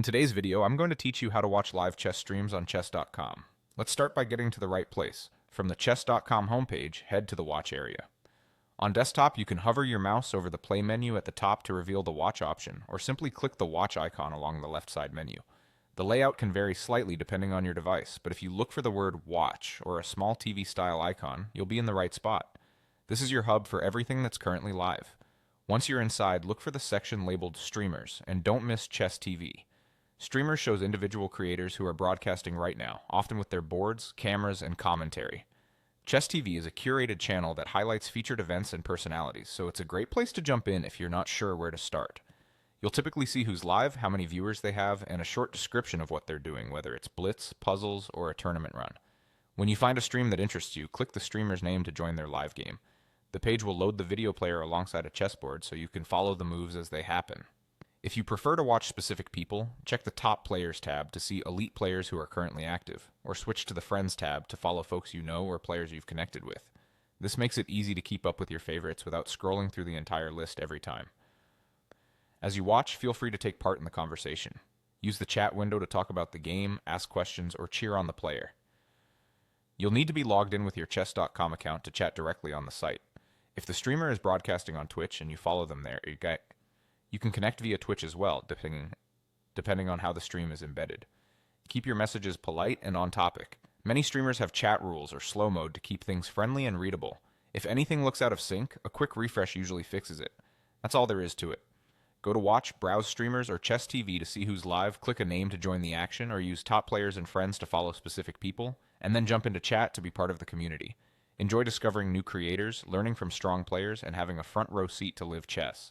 In today's video, I'm going to teach you how to watch live chess streams on chess.com. Let's start by getting to the right place. From the chess.com homepage, head to the watch area. On desktop, you can hover your mouse over the play menu at the top to reveal the watch option, or simply click the watch icon along the left side menu. The layout can vary slightly depending on your device, but if you look for the word watch or a small TV style icon, you'll be in the right spot. This is your hub for everything that's currently live. Once you're inside, look for the section labeled Streamers, and don't miss Chess TV. Streamers shows individual creators who are broadcasting right now, often with their boards, cameras, and commentary. Chess TV is a curated channel that highlights featured events and personalities, so it's a great place to jump in if you're not sure where to start. You'll typically see who's live, how many viewers they have, and a short description of what they're doing, whether it's blitz, puzzles, or a tournament run. When you find a stream that interests you, click the streamer's name to join their live game. The page will load the video player alongside a chessboard so you can follow the moves as they happen. If you prefer to watch specific people, check the Top Players tab to see elite players who are currently active, or switch to the Friends tab to follow folks you know or players you've connected with. This makes it easy to keep up with your favorites without scrolling through the entire list every time. As you watch, feel free to take part in the conversation. Use the chat window to talk about the game, ask questions, or cheer on the player. You'll need to be logged in with your chess.com account to chat directly on the site. If the streamer is broadcasting on Twitch and you follow them there, you can connect via Twitch as well, depending on how the stream is embedded. Keep your messages polite and on topic. Many streamers have chat rules or slow mode to keep things friendly and readable. If anything looks out of sync, a quick refresh usually fixes it. That's all there is to it. Go to Watch, browse Streamers, or Chess TV to see who's live, click a name to join the action, or use Top Players and Friends to follow specific people, and then jump into chat to be part of the community. Enjoy discovering new creators, learning from strong players, and having a front row seat to live chess.